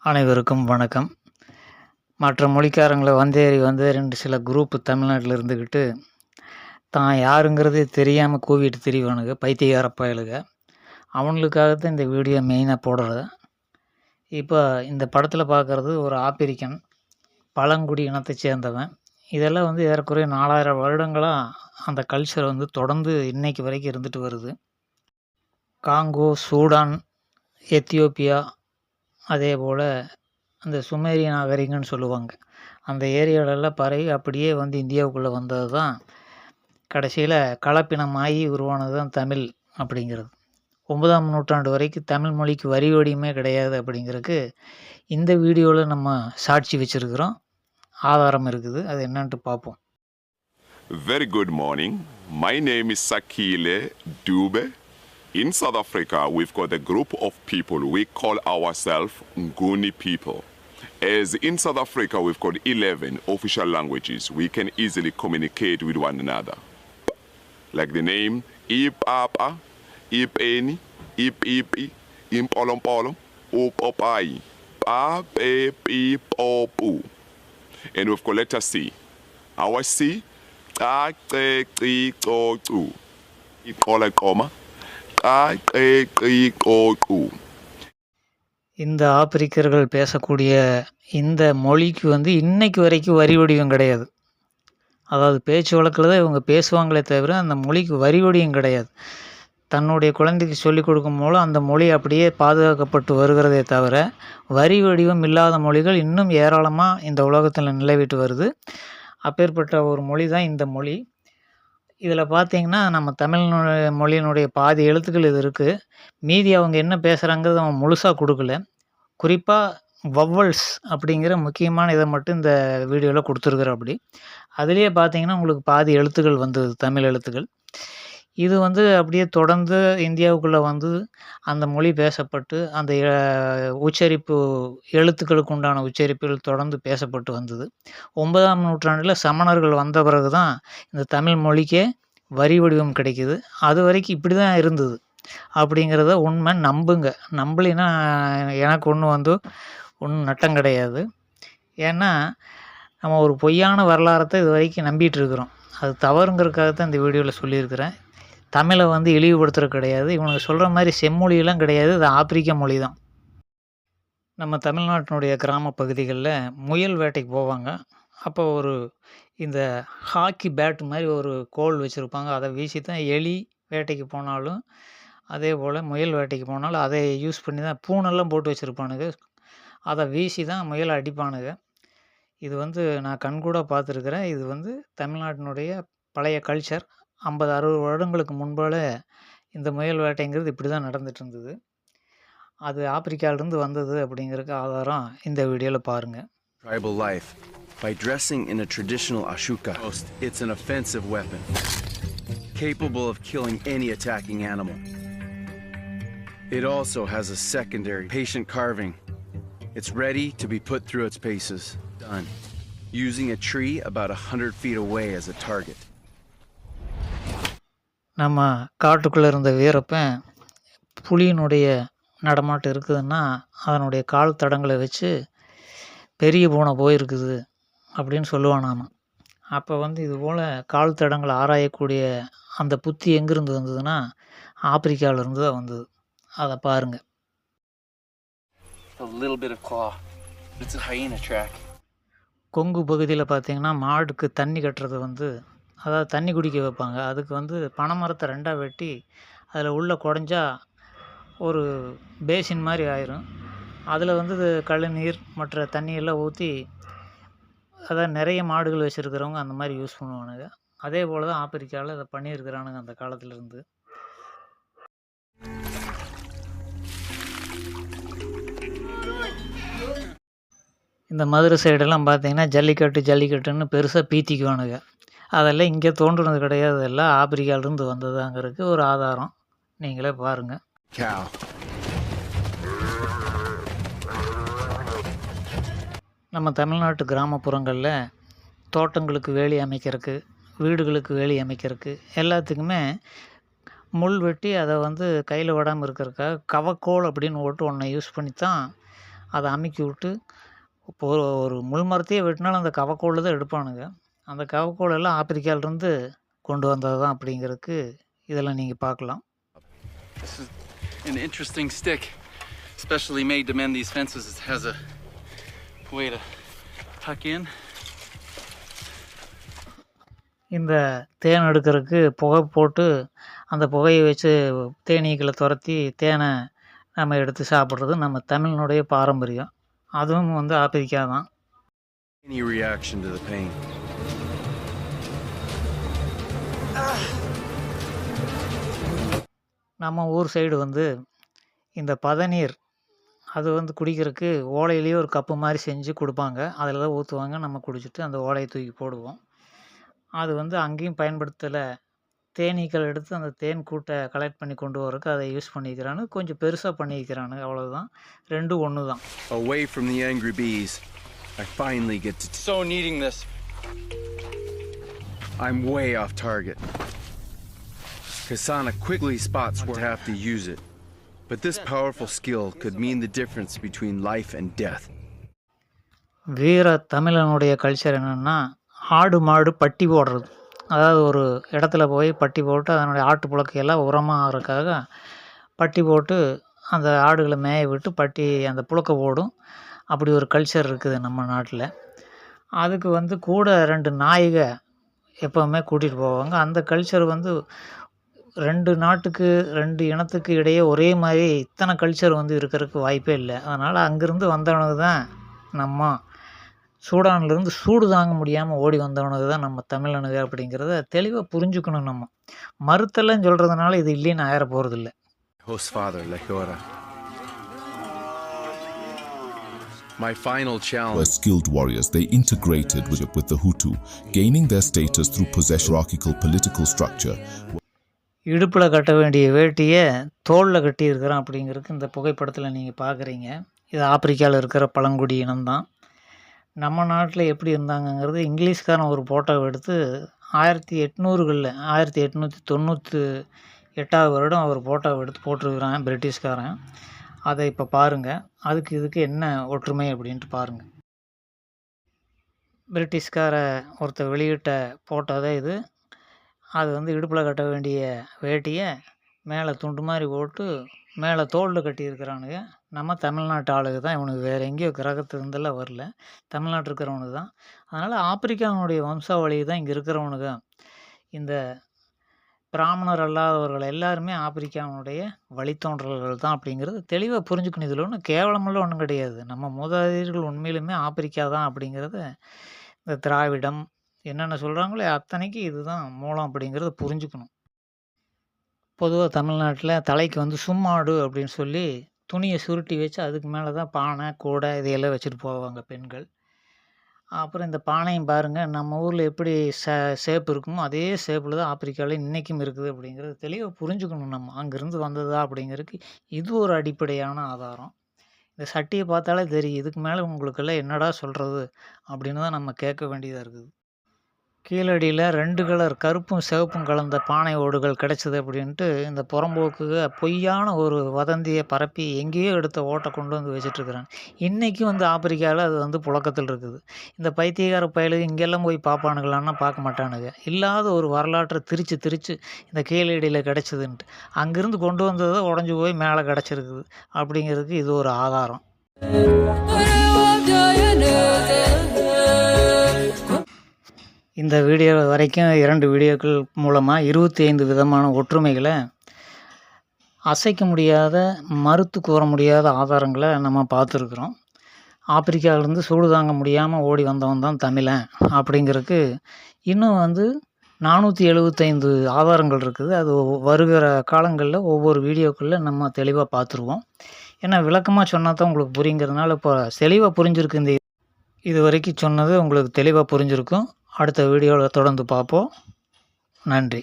அனைவருக்கும் வணக்கம். மற்ற மொழிக்காரங்கள வந்தேறி சில குரூப் தமிழ்நாட்டில இருந்துக்கிட்டு, தான் யாருங்கிறதே தெரியாம கூவிட்டு திரிவானுங்க, பைத்தியக்கார பயலுக. அவனுங்களுக்காக தான் இந்த வீடியோ மெயினா போடுறது. இப்ப இந்த படத்தில பார்க்கறது ஒரு ஆப்பிரிக்கன், பழங்குடி இனத்தைச் சேர்ந்தவன். இதெல்லாம் ஏறக்குறைய 4000 வருடங்களா அந்த கல்ச்சர் தொடர்ந்து இன்னைக்கு வரைக்கும் இருந்துட்டு வருது. காங்கோ, சூடான், எத்தியோப்பியா அதேபோல அந்த சுமேரிய நாகரிகம்னு சொல்லுவாங்க. அந்த ஏரியாலலாம் பரவி அப்படியே இந்தியாவுக்குள்ள வந்தது தான், கடைசியில கலப்பினமாகி உருவானது தான் தமிழ் அப்படிங்கிறது. 9ஆம் நூற்றாண்டு வரைக்கும் தமிழ் மொழிக்கு வரி வடிவமே கிடையாது அப்படிங்கிறதுக்கு இந்த வீடியோல நம்ம சாட்சி வச்சிருக்கிறோம். ஆதாரம் இருக்குது. அது என்னன்ட்டு பார்ப்போம். Very good morning. My name is Sakile Dube. In South Africa, we've got a group of people. We call ourselves Nguni people. As in South Africa, we've got 11 official languages. We can easily communicate with one another. Like the name Ipapa, Ipeni, Ipipi, Impolompolo, Upopai, Papepipopu. And we've got letter C. Our C, Ka-ce-ci-co-cu. Iqola-qoma, Ka-ce-ci-co-cu. இந்த ஆப்பிரிக்கர்கள் பேசக்கூடிய இந்த மொழிக்கு இன்னைக்கு வரைக்கும் வரி வடிவம் கிடையாது. அதாவது பேச்சு வழக்கில தான் இவங்க பேசுவாங்களே தவிர, அந்த மொழிக்கு வரி வடிவம் கிடையாது. தன்னுடைய குழந்தைக்கு சொல்லிக் கொடுக்கும் மூலம் அந்த மொழி அப்படியே பாதுகாக்கப்பட்டு வருகிறதே தவிர, வரி வடிவம் இல்லாத மொழிகள் இன்னும் ஏராளமா இந்த உலகத்தில நிலவிட்டு வருது. அப்பேற்பட்ட ஒரு மொழி தான் இந்த மொழி. இதில பார்த்தீங்கன்னா, நம்ம தமிழ் மொழியினுடைய பாதி எழுத்துக்கள் இது இருக்கு. மீதி அவங்க என்ன பேசுகிறாங்கிறது அவன் முழுசா குடுக்கல. குறிப்பா வவ்வல்ஸ் அப்படிங்கிற முக்கியமான இத மட்டும் இந்த வீடியோல குடுத்துருக்கிறாப்படி. அதிலேயே பார்த்தீங்கன்னா, உங்களுக்கு பாதி எழுத்துக்கள் வந்தது, தமிழ் எழுத்துக்கள். இது அப்படியே தொடர்ந்து இந்தியாவுக்குள்ள அந்த மொழி பேசப்பட்டு, அந்த உச்சரிப்பு எழுத்துக்களுக்கு உண்டான உச்சரிப்புகள் தொடர்ந்து பேசப்பட்டு வந்தது. 9ஆம் நூற்றாண்டில சமணர்கள் வந்த பிறகு தான் இந்த தமிழ் மொழிக்கே வரி வடிவம் கிடைக்குது. அதுவரைக்கும் இப்படி தான் இருந்தது. அப்படிங்கிறத உண்மை, நம்புங்க. நம்பலைன்னா எனக்கு ஒண்ணும் நட்டம் கிடையாது. ஏன்னா, நம்ம ஒரு பொய்யான வரலாறத்த இதுவரைக்கும் நம்பிட்டு இருக்கிறோம். அது தவறுங்கிறதுக்காக தான் இந்த வீடியோல சொல்லியிருக்கிறேன். தமிழ இழிவுபடுத்துறது கிடையாது. இவனுங்க சொல்ற மாரி செம்மொழியெல்லாம் கிடையாது. இது ஆப்பிரிக்க மொழி தான். நம்ம தமிழ்நாட்டினுடைய கிராம பகுதிகள்ல முயல் வேட்டைக்கு போவாங்க. அப்போ இந்த ஹாக்கி பேட் மாரி ஒரு கோல் வச்சிருப்பாங்க. அத வீசி தான் எலி வேட்டைக்கு போனாலும், அதேபோல முயல் வேட்டைக்கு போனாலும் அதை யூஸ் பண்ணி தான் பூனெல்லாம் போட்டு வச்சிருப்பானுங்க. அத வீசி தான் முயல அடிப்பானுங்க. இது நான் கண்கூடா பார்த்துருக்கிறேன். இது தமிழ்நாட்டினுடைய பழைய கல்ச்சர். 50, 60 வருடங்களுக்கு முன்பால இந்த முயல் வேட்டைங்கிறது இப்படி தான் நடந்துட்டு இருந்தது. அது ஆப்பிரிக்காவிலிருந்து வந்தது அப்படிங்கிறதுக்கு ஆதாரம் இந்த வீடியோல பாருங்க. Tribal life. By dressing in a traditional ashuka, it's an offensive weapon, capable of killing any attacking animal. It also has a secondary patient carving. It's ready to be put through its paces. Done. Using a tree about 100 feet away as a target. நம்ம காட்டுக்குள்ள இருந்த வீரப்பன் புலியினுடைய நடமாட்டம் இருக்குதுன்னா, அதனுடைய கால் தடங்களை வச்சு பெரிய பூனை போயிருக்குது அப்படின்னு சொல்லுவானாமா. அப்போ இதுபோல கால் தடங்களை ஆராயக்கூடிய அந்த புத்தி எங்கிருந்து வந்ததுன்னா, ஆப்பிரிக்காவிலிருந்து தான் வந்தது. அதை பாருங்க. A little bit of claw. It's a hyena track. Kongu பகுதியில் பார்த்தீங்கன்னா, மாடுக்கு தண்ணி கட்டுறது அதாவது தண்ணி குடிக்க வைப்பாங்க. அதுக்கு பனைமரத்தை 2ஆ வெட்டி அதில் உள்ள குடஞ்சா ஒரு பேசின் மாதிரி ஆயிரும். அதில் கழுநீர் மற்ற தண்ணியெல்லாம் ஊற்றி, அதாவது நிறைய மாடுகள் வச்சுருக்கிறவங்க அந்த மாதிரி யூஸ் பண்ணுவானுங்க. அதே போல் தான் ஆப்பிரிக்காவில் அதை பண்ணியிருக்கிறானுங்க அந்த காலத்திலேருந்து. இந்த மதுரை சைடெல்லாம் பார்த்தீங்கன்னா, ஜல்லிக்கட்டுன்னு பெருசாக பீத்திக்குவானுங்க. அதெல்லாம் இங்கே தோன்றுனது கிடையாது. எல்லாம் ஆப்பிரிக்காவிலிருந்து வந்ததாங்கிறதுக்கு ஒரு ஆதாரம். நீங்களே பாருங்க. Cow. நம்ம தமிழ்நாட்டு கிராமப்புறங்களில் தோட்டங்களுக்கு வேலி அமைக்கிறதுக்கு, வீடுகளுக்கு வேலி அமைக்கிறதுக்கு எல்லாத்துக்குமே முள் வெட்டி அதை கையில் விடாமல் இருக்கிறதுக்காக கவக்கோல் அப்படின்னு ஒன்று யூஸ் பண்ணி தான் அதை அமுக்கி விட்டு இப்போ ஒரு முள் மரத்தையே வெட்டினாலும் அந்த கவக்கோல் தான் எடுப்பானுங்க. அந்த கவக்கோல் எல்லாம் ஆப்பிரிக்காவிலேருந்து கொண்டு வந்தது தான் அப்படிங்கிறதுக்கு இதெல்லாம் நீங்கள் பார்க்கலாம். This is an interesting stick, especially made to mend these fences. It has a way to tuck in. இந்த தேன் எடுக்கிறதுக்கு புகை போட்டு அந்த புகையை வச்சு தேனீக்களை துரத்தி தேனை நம்ம எடுத்து சாப்பிட்றது நம்ம தமிழனுடைய பாரம்பரியம். அதுவும் வந்து ஆப்பிரிக்கா தான். Any reaction to the pain? நம்ம ஊர் சைடு வந்து இந்த பதநீர் அது வந்து குடிக்கிறதுக்கு ஓலையிலேயே ஒரு கப்பு மாதிரி செஞ்சு கொடுப்பாங்க. அதில் தான் ஊற்றுவாங்க. நம்ம குடிச்சிட்டு அந்த ஓலையை தூக்கி போடுவோம். அது வந்து அங்கேயும் பயன்படுத்தலை. தேனீக்கள் எடுத்து அந்த தேன் கூட்டை கலெக்ட் பண்ணி கொண்டு வரதுக்கு அதை யூஸ் பண்ணிக்கிறானு. கொஞ்சம் பெருசாக பண்ணிக்கிறானு, அவ்வளோதான். ரெண்டும் ஒன்று தான். Away from the angry bees, I finally get to. So needing this. I'm way off target. Kasana quickly spots where I have to use it. But this powerful skill could mean the difference between life and death. வீர தமிழனுடைய culture என்னென்னா, ஆடு மாடு பட்டி போடுறது. அதாவது ஒரு இடத்துல போய் பட்டி போட்டு அதனுடைய ஆட்டு புழுக்கையெல்லாம் உரமாக ஆகிறதுக்காக பட்டி போட்டு அந்த ஆடுகளை மேய விட்டு பட்டி அந்த புழுக்கை போடும். அப்படி ஒரு கல்ச்சர் இருக்குது நம்ம நாட்டில். அதுக்கு வந்து கூட 2 நாய்க எப்போவுமே கூட்டிகிட்டு போவாங்க. அந்த கல்ச்சர் வந்து 2 நாட்டுக்கு 2 இனத்துக்கு இடையே ஒரே மாதிரி இத்தனை கல்ச்சர் வந்து இருக்கிறதுக்கு வாய்ப்பே இல்லை. அதனால் அங்கேருந்து வந்தவனுக்கு தான் நம்ம சூடான்லேருந்து சூடு தாங்க முடியாமல் ஓடி வந்தவனுக்கு தான் நம்ம தமிழனுங்க அப்படிங்கிறத தெளிவாக புரிஞ்சுக்கணும். நம்ம மறுத்தெல்லாம் சொல்கிறதுனால இது இல்லைன்னு ஆயிர போகிறதில்ல. Host father, Lehora. My final challenge. Were skilled warriors, they integrated with the Hutu, gaining their status through hierarchical political structure. இடுப்பில் கட்ட வேண்டிய வேட்டியை தோளில் கட்டியிருக்கிறான் அப்படிங்கிறதுக்கு இந்த புகைப்படத்தில் நீங்கள் பார்க்குறீங்க. இது ஆப்பிரிக்காவில் இருக்கிற பழங்குடி இனம்தான். நம்ம நாட்டில் எப்படி இருந்தாங்கங்கிறது இங்கிலீஷ்காரன் ஒரு ஃபோட்டோவை எடுத்து 1800களில் 1898 வருடம் அவர் ஃபோட்டோவை எடுத்து போட்டிருக்கிறான் பிரிட்டிஷ்காரன். அதை இப்போ பாருங்கள். அதுக்கு இதுக்கு என்ன ஒற்றுமை அப்படின்ட்டு பாருங்கள். பிரிட்டிஷ்கார ஒருத்தர் வெளியிட்ட ஃபோட்டோ தான் இது. அது வந்து இடுப்பில் கட்ட வேண்டிய வேட்டியை மேலே துண்டு மாதிரி போட்டு மேலே தோளில் கட்டியிருக்கிறானுங்க. நம்ம தமிழ்நாட்டு ஆளுங்க தான் இவனுக்கு, வேறு எங்கேயோ கிரகத்திலிருந்தெல்லாம் வரல, தமிழ்நாட்டில் இருக்கிறவனுக்கு தான். அதனால் ஆப்பிரிக்காவுடைய வம்சாவளி தான் இங்கே இருக்கிறவனுங்க. இந்த பிராமணர் அல்லாதவர்கள் எல்லாருமே ஆப்பிரிக்காவுடைய வழித்தோன்றல்கள் தான் அப்படிங்கிறது தெளிவாக புரிஞ்சுக்கணும். இதில் ஒன்றும் கேவலமெல்லாம் ஒன்றும் கிடையாது. நம்ம மூதாதையர்கள் உண்மையிலுமே ஆப்பிரிக்கா தான் அப்படிங்கிறத, இந்த திராவிடம் என்னென்ன சொல்கிறாங்களோ அத்தனைக்கு இதுதான் மூலம் அப்படிங்கிறத புரிஞ்சுக்கணும். பொதுவாக தமிழ்நாட்டில் தலைக்கு வந்து சும்மாடு அப்படின்னு சொல்லி துணியை சுருட்டி வச்சு அதுக்கு மேலே தான் பானை கூடை இதையெல்லாம் வச்சுட்டு போவாங்க பெண்கள். அப்புறம் இந்த பானையும் பாருங்கள், நம்ம ஊரில் எப்படி ஷேப் இருக்குமோ அதே ஷேப்பில் தான் ஆப்பிரிக்காவில் இன்றைக்கும் இருக்குது அப்படிங்கிறது தெளிவாக புரிஞ்சுக்கணும். நம்ம அங்கேருந்து வந்ததா அப்படிங்கிறதுக்கு இது ஒரு அடிப்படையான ஆதாரம். இந்த சட்டியை பார்த்தாலே தெரியும், இதுக்கு மேலே உங்களுக்கெல்லாம் என்னடா சொல்கிறது அப்படின்னு தான் நம்ம கேட்க வேண்டியதாக இருக்குது. கீழடியில் 2 கலர் கருப்பும் சிவப்பும் கலந்த பானை ஓடுகள் கிடச்சிது அப்படின்ட்டு இந்த புறம்போக்குக பொய்யான ஒரு வதந்தியை பரப்பி எங்கேயோ எடுத்த ஓட்டை கொண்டு வந்து வச்சிட்ருக்குறாங்க. இன்றைக்கும் வந்து ஆப்பிரிக்காவில் அது வந்து புழக்கத்தில் இருக்குது. இந்த பைத்தியக்கார பயலுக்கு இங்கெல்லாம் போய் பார்ப்பானுங்களான்னா பார்க்க மாட்டானுங்க. இல்லாத ஒரு வரலாற்றை திரித்து இந்த கீழடியில் கிடச்சிதுன்ட்டு அங்கேருந்து கொண்டு வந்ததை உடஞ்சி போய் மேலே கிடச்சிருக்குது அப்படிங்கிறதுக்கு இது ஒரு ஆதாரம். இந்த வீடியோ வரைக்கும் 2 வீடியோக்கள் மூலமாக 25 விதமான ஒற்றுமைகளை, அசைக்க முடியாத மறுத்து கூற முடியாத ஆதாரங்களை நம்ம பார்த்துருக்குறோம். ஆப்பிரிக்காவிலேருந்து சூடு தாங்க முடியாமல் ஓடி வந்தவன் தான் தமிழன் அப்படிங்கிறதுக்கு இன்னும் வந்து 475 ஆதாரங்கள் இருக்குது. அது வருகிற காலங்களில் ஒவ்வொரு வீடியோக்களில் நம்ம தெளிவாக பார்த்துருவோம். ஏன்னா விளக்கமாக சொன்னால் தான் உங்களுக்கு புரியுங்கிறதுனால இப்போ தெளிவாக புரிஞ்சிருக்கு. இது வரைக்கும் சொன்னது உங்களுக்கு தெளிவாக புரிஞ்சிருக்கும். அடுத்த வீடியோவில் தொடர்ந்து பார்ப்போம். நன்றி.